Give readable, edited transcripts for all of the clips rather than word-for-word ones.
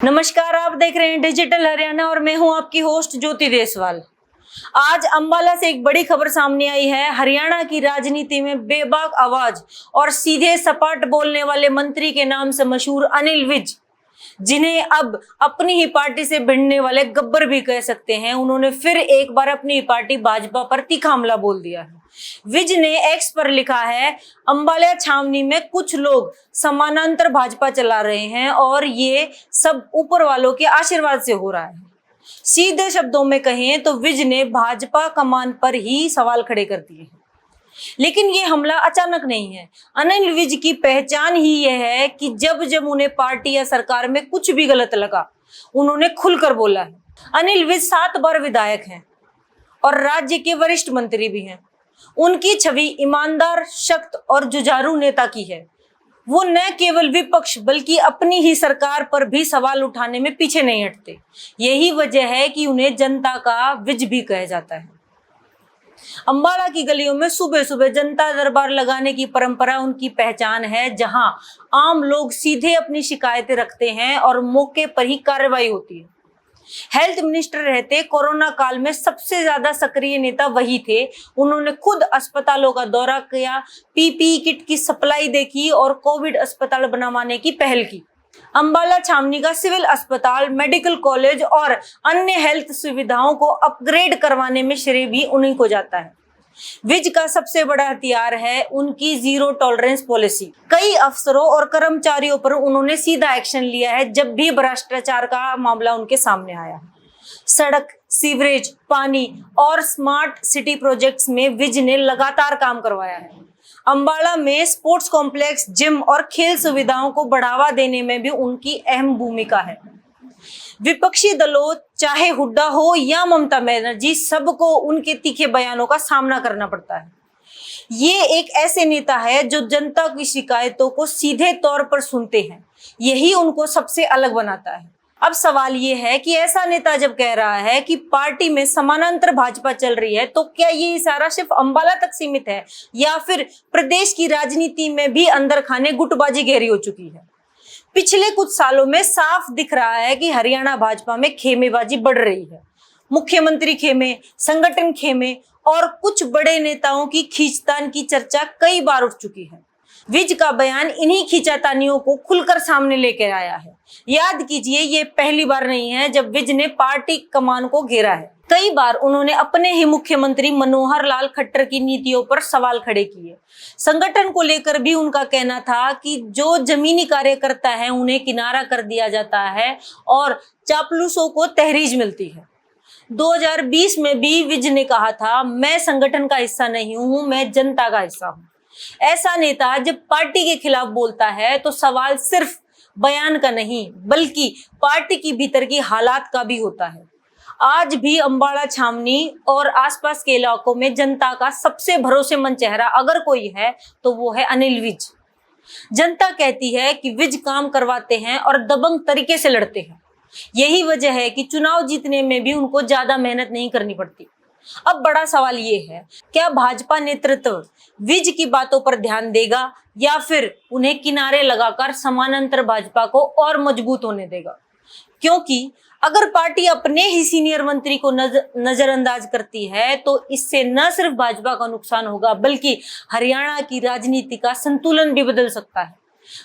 नमस्कार, आप देख रहे हैं डिजिटल हरियाणा और मैं हूं आपकी होस्ट ज्योति देसवाल। आज अंबाला से एक बड़ी खबर सामने आई है। हरियाणा की राजनीति में बेबाक आवाज और सीधे सपाट बोलने वाले मंत्री के नाम से मशहूर अनिल विज, जिन्हें अब अपनी ही पार्टी से भिड़ने वाले गब्बर भी कह सकते हैं, उन्होंने फिर एक बार अपनी पार्टी भाजपा पर तीखा हमला बोल दिया है। विज ने एक्स पर लिखा है, अंबाला छावनी में कुछ लोग समानांतर भाजपा चला रहे हैं और ये सब ऊपर वालों के आशीर्वाद से हो रहा है। सीधे शब्दों में कहें तो विज ने भाजपा कमान पर ही सवाल खड़े कर दिए हैं। लेकिन ये हमला अचानक नहीं है। अनिल विज की पहचान ही यह है कि जब जब उन्हें पार्टी या सरकार में कुछ भी गलत लगा, उन्होंने खुलकर बोला है। अनिल विज 7 बार विधायक हैं और राज्य के वरिष्ठ मंत्री भी हैं। उनकी छवि ईमानदार, सख्त और जुझारू नेता की है। वो न केवल विपक्ष बल्कि अपनी ही सरकार पर भी सवाल उठाने में पीछे नहीं हटते। यही वजह है कि उन्हें जनता का विज भी कहा जाता है। अंबाला की गलियों में सुबह सुबह जनता दरबार लगाने की परंपरा उनकी पहचान है, जहां आम लोग सीधे अपनी शिकायतें रखते हैं और मौके पर ही कार्रवाई होती है। हेल्थ मिनिस्टर रहते कोरोना काल में सबसे ज्यादा सक्रिय नेता वही थे। उन्होंने खुद अस्पतालों का दौरा किया, पीपीई किट की सप्लाई देखी और कोविड अस्पताल बनवाने की पहल की। अंबाला छावनी का सिविल अस्पताल, मेडिकल कॉलेज और अन्य हेल्थ सुविधाओं को अपग्रेड करवाने में श्रेय भी उन्हीं को जाता है। विज का सबसे बड़ा हथियार है उनकी जीरो टॉलरेंस पॉलिसी। कई अफसरों और कर्मचारियों पर उन्होंने सीधा एक्शन लिया है जब भी भ्रष्टाचार का मामला उनके सामने आया है। सड़क, सीवरेज, पानी और स्मार्ट सिटी प्रोजेक्ट्स में विज ने लगातार काम करवाया है। अंबाला में स्पोर्ट्स कॉम्प्लेक्स, जिम और खेल सुविधाओं को बढ़ावा देने में भी उनकी अहम भूमिका है। विपक्षी दलों, चाहे हुड्डा हो या ममता बनर्जी, सबको उनके तीखे बयानों का सामना करना पड़ता है। ये एक ऐसे नेता है जो जनता की शिकायतों को सीधे तौर पर सुनते हैं। यही उनको सबसे अलग बनाता है। अब सवाल ये है कि ऐसा नेता जब कह रहा है कि पार्टी में समानांतर भाजपा चल रही है, तो क्या ये इशारा सिर्फ अंबाला तक सीमित है या फिर प्रदेश की राजनीति में भी अंदर खाने गुटबाजी गहरी हो चुकी है? पिछले कुछ सालों में साफ दिख रहा है कि हरियाणा भाजपा में खेमेबाजी बढ़ रही है। मुख्यमंत्री खेमे, संगठन खेमे और कुछ बड़े नेताओं की खींचतान की चर्चा कई बार उठ चुकी है। विज का बयान इन्हीं खींचातानियों को खुलकर सामने लेकर आया है। याद कीजिए, ये पहली बार नहीं है जब विज ने पार्टी कमान को घेरा है। कई बार उन्होंने अपने ही मुख्यमंत्री मनोहर लाल खट्टर की नीतियों पर सवाल खड़े किए। संगठन को लेकर भी उनका कहना था कि जो जमीनी कार्यकर्ता है उन्हें किनारा कर दिया जाता है और चापलूसों को तहरीज मिलती है। 2020 में भी विज ने कहा था, मैं संगठन का हिस्सा नहीं हूं, मैं जनता का हिस्सा हूं। ऐसा नेता जब पार्टी के खिलाफ बोलता है तो सवाल सिर्फ बयान का नहीं बल्कि पार्टी की भीतर की हालात का भी होता है। आज भी अंबाला छावनी और आसपास के इलाकों में जनता का सबसे भरोसेमंद चेहरा अगर कोई है तो वो है अनिल विज। जनता कहती है कि विज काम करवाते हैं और दबंग तरीके से लड़ते हैं। यही वजह है कि चुनाव जीतने में भी उनको ज्यादा मेहनत नहीं करनी पड़ती। अब बड़ा सवाल ये है, क्या भाजपा नेतृत्व विज की बातों पर ध्यान देगा या फिर उन्हें किनारे लगाकर समानांतर भाजपा को और मजबूत होने देगा? क्योंकि अगर पार्टी अपने ही सीनियर मंत्री को नजरअंदाज करती है तो इससे न सिर्फ भाजपा का नुकसान होगा बल्कि हरियाणा की राजनीति का संतुलन भी बदल सकता है।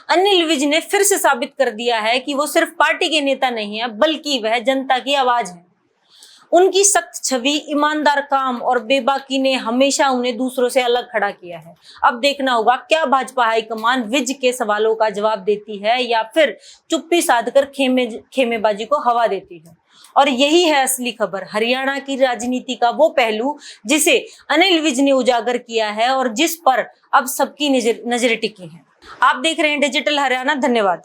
अनिल विज ने फिर से साबित कर दिया है कि वो सिर्फ पार्टी के नेता नहीं है बल्कि वह जनता की आवाज है। उनकी सख्त छवि, ईमानदार काम और बेबाकी ने हमेशा उन्हें दूसरों से अलग खड़ा किया है। अब देखना होगा क्या भाजपा हाईकमान विज के सवालों का जवाब देती है या फिर चुप्पी साधकर खेमेबाजी को हवा देती है। और यही है असली खबर, हरियाणा की राजनीति का वो पहलू जिसे अनिल विज ने उजागर किया है और जिस पर अब सबकी नजरें टिकी हैं। आप देख रहे हैं डिजिटल हरियाणा। धन्यवाद।